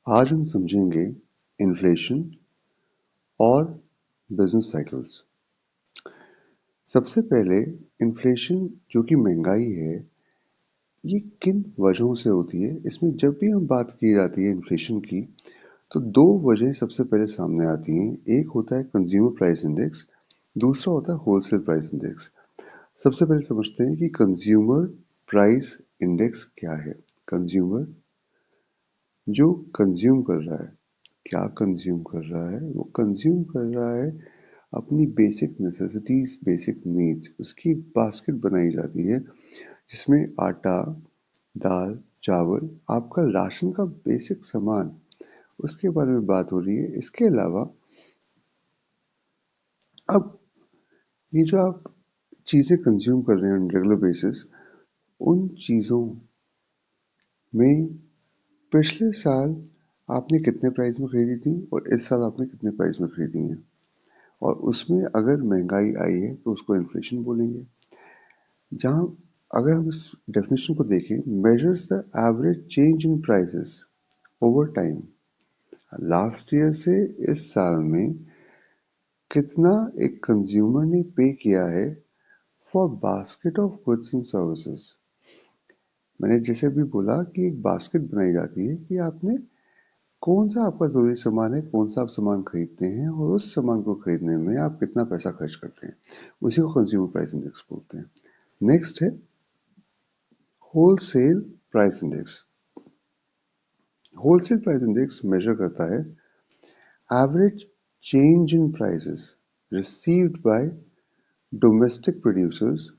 आज हम समझेंगे इन्फ्लेशन और बिजनेस साइकिल्स। सबसे पहले इन्फ्लेशन जो कि महंगाई है, ये किन वजहों से होती है? इसमें जब भी हम बात की जाती है इन्फ्लेशन की, तो दो वजह सबसे पहले सामने आती हैं। एक होता है कंज्यूमर प्राइस इंडेक्स, दूसरा होता है होलसेल प्राइस इंडेक्स। सबसे पहले समझते हैं कि कंज्यूमर प्राइस इंडेक्स क्या है। कंज्यूमर जो कंज्यूम कर रहा है, क्या कंज्यूम कर रहा है? वो कंज्यूम कर रहा है अपनी बेसिक नेसेसिटीज, बेसिक नीड्स। उसकी एक बास्केट बनाई जाती है जिसमें आटा, दाल, चावल, आपका राशन का बेसिक सामान, उसके बारे में बात हो रही है। इसके अलावा अब ये जो आप चीज़ें कंज्यूम कर रहे हैं ऑन रेगुलर बेसिस, उन चीज़ों में पिछले साल आपने कितने प्राइस में खरीदी थी और इस साल आपने कितने प्राइस में खरीदी हैं। और उसमें अगर महंगाई आई है तो उसको इन्फ्लेशन बोलेंगे। जहाँ अगर हम इस डेफिनेशन को देखें, measures the average change in prices over time. Last year से इस साल में कितना एक कंज्यूमर ने पे किया है for basket of goods and services. मैंने जैसे भी बोला कि एक बास्केट बनाई जाती है कि आपने कौन सा आपका जरूरी सामान है, कौन सा आप सामान खरीदते हैं और उस सामान को खरीदने में आप कितना पैसा खर्च करते हैं। उसी को कंज्यूमर प्राइस इंडेक्स बोलते हैं। नेक्स्ट है wholesale price index. Wholesale price index measure करता है average change in prices received by domestic producers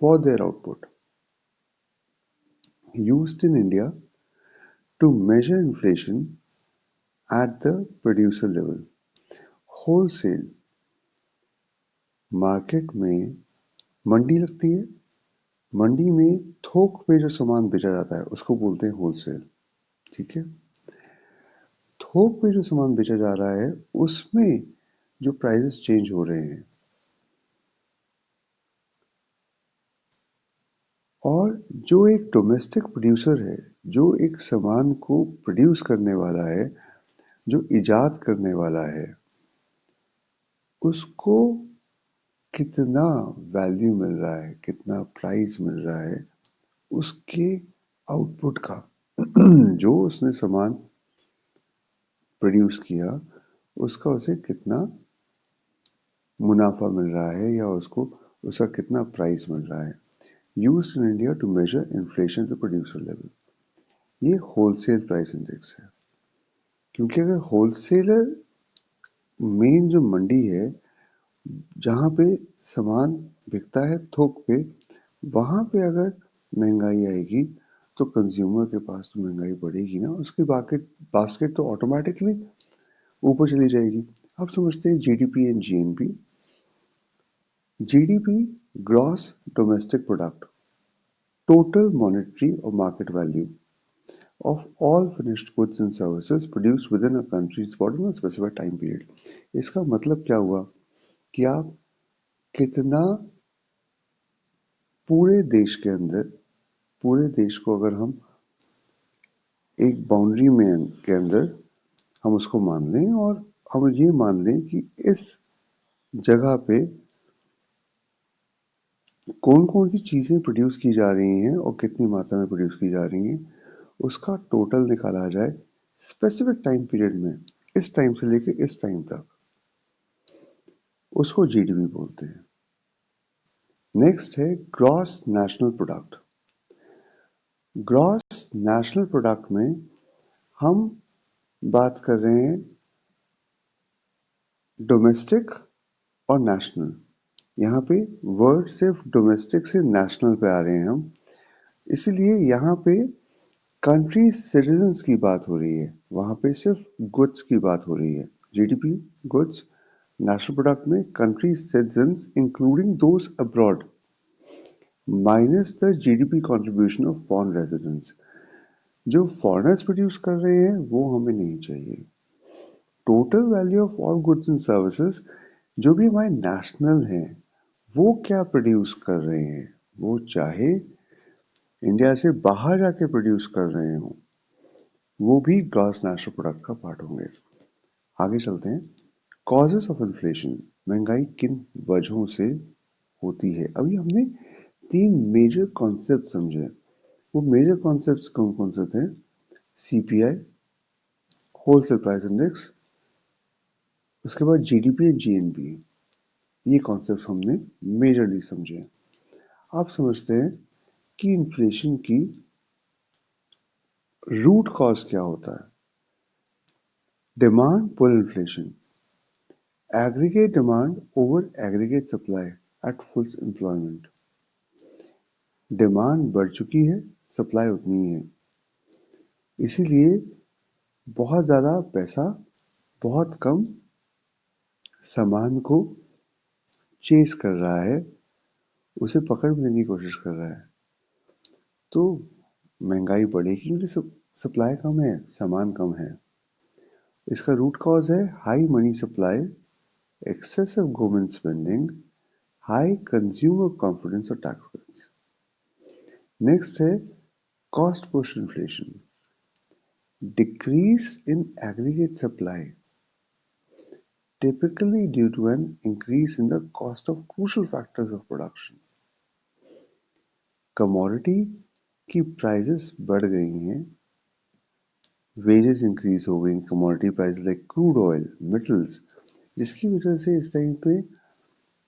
for their output, used in India to measure inflation at the producer level. Wholesale market में मंडी लगती है, मंडी में थोक में जो सामान बेचा जाता है उसको बोलते हैं होलसेल। ठीक है, थोक में जो सामान बेचा जा रहा है उसमें जो प्राइसेस चेंज हो रहे हैं, और जो एक डोमेस्टिक प्रोड्यूसर है, जो एक सामान को प्रोड्यूस करने वाला है, जो इजाद करने वाला है, उसको कितना वैल्यू मिल रहा है, कितना प्राइस मिल रहा है उसके आउटपुट का। जो उसने सामान प्रोड्यूस किया उसका उसे कितना मुनाफा मिल रहा है या उसको उसका कितना प्राइस मिल रहा है। Used in India to measure inflation at the producer level. ये होलसेल प्राइस इंडेक्स है। क्योंकि अगर होलसेलर मेन जो मंडी है जहाँ पे सामान बिकता है थोक पे, वहाँ पे अगर महंगाई आएगी तो कंज्यूमर के पास तो महंगाई बढ़ेगी ना, उसकी बास्केट तो ऑटोमेटिकली ऊपर चली जाएगी। अब समझते हैं GDP and GNP. GDP gross domestic product, total monetary और market value of all finished goods and services produced within a country's border on a specified time period। इसका मतलब क्या हुआ कि आप कितना पूरे देश के अंदर, पूरे देश को अगर हम एक बाउंड्री में के अंदर हम उसको मान लें और हम ये मान लें कि इस जगह पे कौन कौन सी चीज़ें प्रोड्यूस की जा रही हैं और कितनी मात्रा में प्रोड्यूस की जा रही हैं, उसका टोटल निकाला जाए स्पेसिफिक टाइम पीरियड में, इस टाइम से लेके इस टाइम तक, उसको जीडीपी बोलते हैं। नेक्स्ट है gross national product. Gross national product में हम बात कर रहे हैं डोमेस्टिक और नेशनल। यहाँ पे वर्ड सिर्फ डोमेस्टिक से नेशनल पे आ रहे हैं हम, इसीलिए यहाँ पे कंट्री सिटीजन्स की बात हो रही है, वहाँ पे सिर्फ गुड्स की बात हो रही है। जीडीपी गुड्स, नेशनल प्रोडक्ट में country citizens including those abroad minus the GDP contribution of foreign residents. जो फॉरेनर्स प्रोड्यूस कर रहे हैं वो हमें नहीं चाहिए। Total value of all goods and services जो भी हमारे नेशनल हैं, वो क्या प्रोड्यूस कर रहे हैं, वो चाहे इंडिया से बाहर जाके प्रोड्यूस कर रहे हों, वो भी ग्रॉस नेशनल प्रोडक्ट का पार्ट होंगे। आगे चलते हैं। कॉजेस ऑफ इन्फ्लेशन, महंगाई किन वजहों से होती है। अभी हमने 3 मेजर कॉन्सेप्ट समझे। वो मेजर कॉन्सेप्ट्स कौन कौन से थे? सीपीआई, होलसेल प्राइस इंडेक्स, उसके बाद जीडीपी एंड जीएनपी। ये कॉन्सेप्ट्स हमने मेजरली समझे। आप समझते हैं कि इन्फ्लेशन की रूट कॉज क्या होता है। Demand pull inflation, aggregate demand over aggregate supply at full employment। Demand बढ़ चुकी है, सप्लाई उतनी ही है, इसीलिए बहुत ज़्यादा पैसा बहुत कम सामान को चेस कर रहा है, उसे पकड़ में लेने की कोशिश कर रहा है। तो महंगाई बढ़ेगी क्योंकि सप्लाई कम है, सामान कम है। इसका रूट कॉज है high money supply, excessive government spending, high consumer confidence और टैक्स कट्स। नेक्स्ट है cost push inflation, decrease in aggregate supply, typically due to an increase in the cost of crucial factors of production। Commodity की prices बढ़ गई हैं, wages increase हो गई, commodity price like crude oil, metals, जिसकी वजह से इस टाइम पे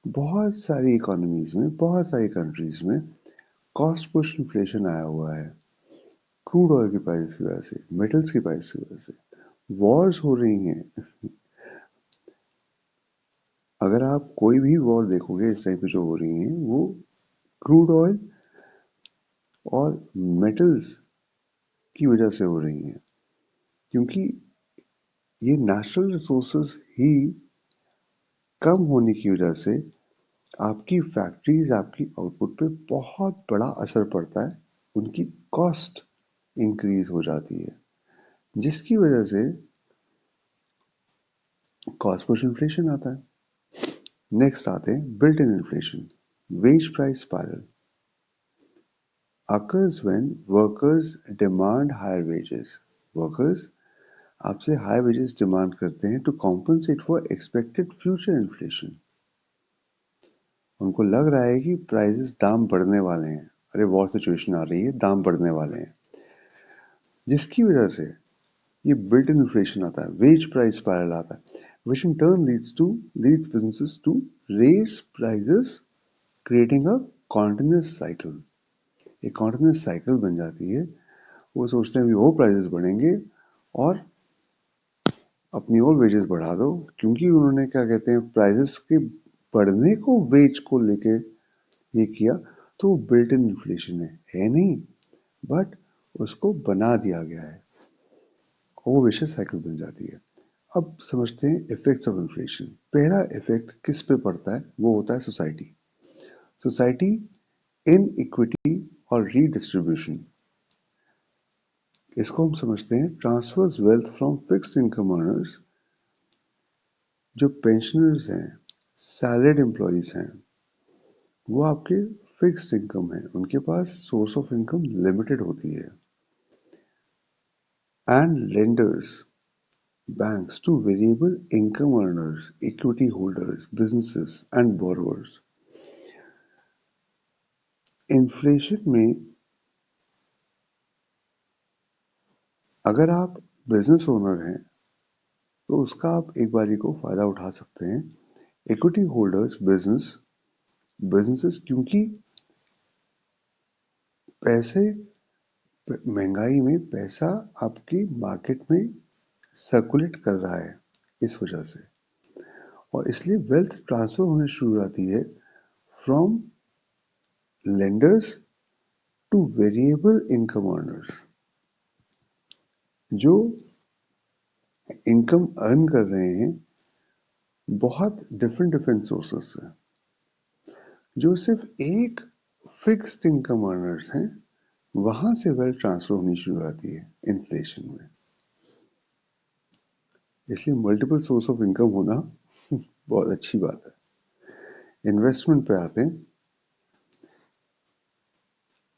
बहुत सारी इकोनॉमीज में, बहुत सारी कंट्रीज में कॉस्ट पुश इन्फ्लेशन आया हुआ है। क्रूड ऑयल की प्राइस की वजह से, मेटल्स की प्राइस की वजह से, वॉर्स हो रही हैं। अगर आप कोई भी वॉर देखोगे इस टाइम पे जो हो रही हैं, वो क्रूड ऑयल और मेटल्स की वजह से हो रही हैं, क्योंकि ये नेचुरल रिसोर्सेज ही कम होने की वजह से आपकी फैक्ट्रीज, आपकी आउटपुट पे बहुत बड़ा असर पड़ता है, उनकी कॉस्ट इंक्रीज हो जाती है, जिसकी वजह से कॉस्ट पुश इन्फ्लेशन आता है। नेक्स्ट आते हैं built in inflation, wage price spiral occurs when workers demand higher wages। workers आपसे हाई वेजेस डिमांड करते हैं to compensate for expected future inflation. उनको लग रहा है कि प्राइसेस, दाम बढ़ने वाले हैं, अरे वॉर सिचुएशन आ रही है, दाम बढ़ने वाले हैं, जिसकी वजह से ये बिल्ट इन इन्फ्लेशन आता है, वेज प्राइस स्पाइरल आता है, which in turn leads businesses to raise prices, creating a continuous cycle। एक continuous cycle बन जाती है। वो सोचते हैं भी वो प्राइसेस बढ़ेंगे और अपनी और वेजेस बढ़ा दो, क्योंकि उन्होंने क्या कहते हैं प्राइसेस के बढ़ने को वेज को लेके ये किया, तो बिल्ट इन इन्फ्लेशन है नहीं, बट उसको बना दिया गया है और वो विशियस साइकिल बन जाती है। अब समझते हैं इफेक्ट्स ऑफ इन्फ्लेशन। पहला इफेक्ट किस पे पड़ता है? वो होता है सोसाइटी। सोसाइटी इन इक्विटी और रीडिस्ट्रीब्यूशन, इसको हम समझते हैं transfers wealth from fixed income earners. जो पेंशनर्स हैं, सैलरीड एम्प्लॉयज हैं, वो आपके फिक्स्ड इनकम है, उनके पास सोर्स ऑफ इनकम लिमिटेड होती है। And lenders, banks to variable income earners, equity holders, businesses and borrowers। Inflation में अगर आप बिजनेस ओनर हैं तो उसका आप एक बारी को फायदा उठा सकते हैं। इक्विटी होल्डर्स, बिजनेसेस, क्योंकि पैसे, महंगाई में पैसा आपकी मार्केट में सर्कुलेट कर रहा है इस वजह से, और इसलिए वेल्थ ट्रांसफर होने शुरू हो जाती है from lenders two variable income earners. जो इनकम अर्न कर रहे हैं बहुत डिफरेंट सोर्सेस से, जो सिर्फ एक फिक्स्ड इनकम अर्नर्स हैं, वहां से वेल्थ ट्रांसफर होनी शुरू होती है इन्फ्लेशन में। इसलिए मल्टीपल सोर्स ऑफ इनकम होना बहुत अच्छी बात है। इन्वेस्टमेंट पे आते हैं।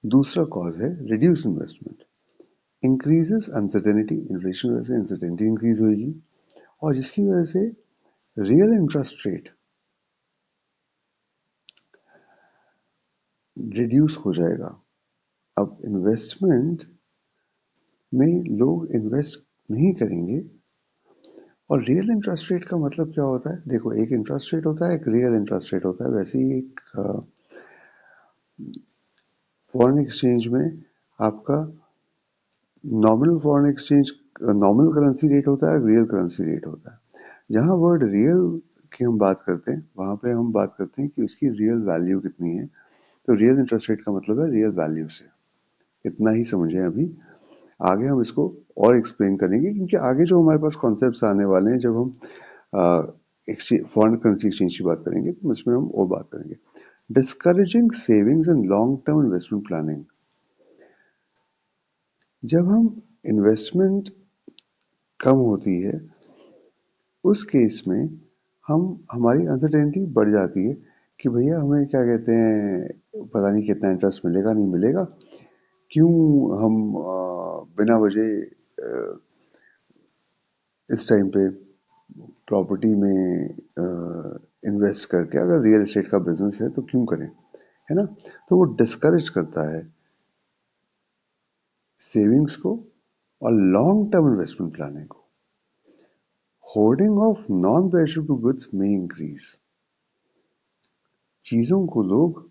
दूसरा कॉज है reduce investment. Increases uncertainty, inflation वजह से अनसर्टेनिटी इंक्रीज होगी और जिसकी वजह से रियल इंटरेस्ट रेट रिड्यूस हो जाएगा। अब इन्वेस्टमेंट में लोग इन्वेस्ट नहीं करेंगे और रियल इंटरेस्ट रेट का मतलब क्या होता है? देखो, एक इंटरेस्ट रेट होता है, एक रियल इंटरेस्ट रेट होता है। वैसे ही एक फॉरेन एक्सचेंज में आपका nominal foreign exchange nominal currency rate होता है, रियल करेंसी रेट होता है। जहां वर्ड रियल की हम बात करते हैं वहां पे हम बात करते हैं कि उसकी रियल वैल्यू कितनी है। तो रियल इंटरेस्ट रेट का मतलब है रियल वैल्यू से। इतना ही समझें अभी, आगे हम इसको और एक्सप्लेन करेंगे क्योंकि आगे जो हमारे पास कॉन्सेप्ट्स आने वाले हैं जब हम फॉरेन करेंसी एक्सचेंज की बात करेंगे तो इसमें हम और बात करेंगे। Discouraging savings and long term investment planning. जब हम इन्वेस्टमेंट कम होती है उस केस में हमारी अनसर्टेनिटी बढ़ जाती है कि भैया हमें क्या कहते हैं, पता नहीं कितना इंटरेस्ट मिलेगा नहीं मिलेगा, क्यों हम बिना वजह इस टाइम पे प्रॉपर्टी में इन्वेस्ट करके, अगर रियल एस्टेट का बिजनेस है तो क्यों करें, है ना। तो वो डिस्करेज करता है सेविंग्स को और लॉन्ग टर्म इन्वेस्टमेंट प्लानिंग को। Hoarding of non perishable goods में इंक्रीज। चीजों को लोग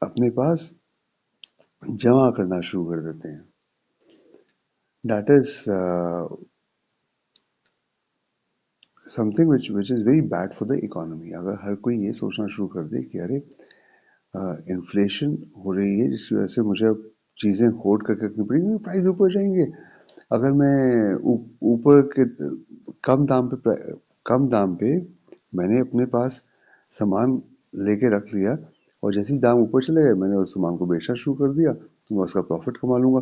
अपने पास जमा करना शुरू कर देते हैं। That is something which is very bad for the economy. अगर हर कोई ये सोचना शुरू कर दे कि अरे इन्फ्लेशन हो रही है जिसकी वजह से मुझे अब चीज़ें होल्ड करके रखनी पड़ेंगी, प्राइस ऊपर जाएंगे। अगर मैं ऊपर के कम दाम पे मैंने अपने पास सामान लेके रख लिया और जैसे ही दाम ऊपर चले गए मैंने उस सामान को बेचना शुरू कर दिया तो मैं उसका प्रॉफिट कमा लूँगा।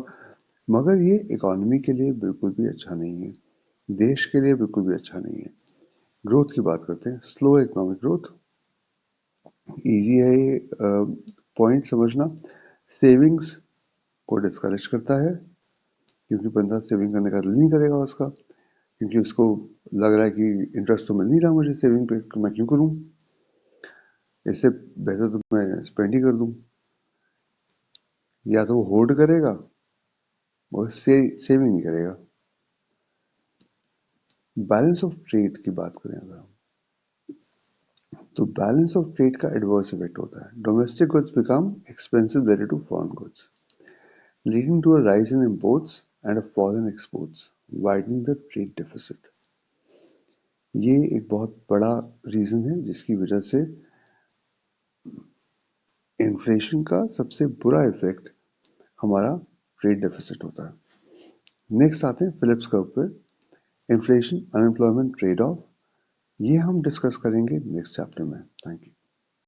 मगर ये इकोनॉमी के लिए बिल्कुल भी अच्छा नहीं है, देश के लिए बिल्कुल भी अच्छा नहीं है। ग्रोथ की बात करते हैं, स्लो इकोनॉमिक ग्रोथ। इजी है ये पॉइंट समझना। सेविंग्स को डिस्करेज करता है क्योंकि बंदा सेविंग करने का दिल नहीं करेगा उसका, क्योंकि उसको लग रहा है कि इंटरेस्ट तो मिल नहीं रहा मुझे सेविंग पे, तो मैं क्यों करूं, इससे बेहतर तो मैं स्पेंड ही कर दूं। या तो वो होल्ड करेगा और सेविंग नहीं करेगा। बैलेंस ऑफ ट्रेड की बात करें अगर तो बैलेंस ऑफ ट्रेड का एडवर्स इफेक्ट होता है। Domestic goods become expensive related to foreign goods, leading to a rise in imports and a fall in exports, widening the trade deficit. ये एक बहुत बड़ा रीजन है जिसकी वजह से इन्फ्लेशन का सबसे बुरा इफेक्ट हमारा ट्रेड डेफिसिट होता है। नेक्स्ट आते हैं फिलिप्स कर्व पे, इन्फ्लेशन, अनएम्प्लॉयमेंट, ट्रेड ऑफ। ये हम डिस्कस करेंगे नेक्स्ट चैप्टर में। Thank you.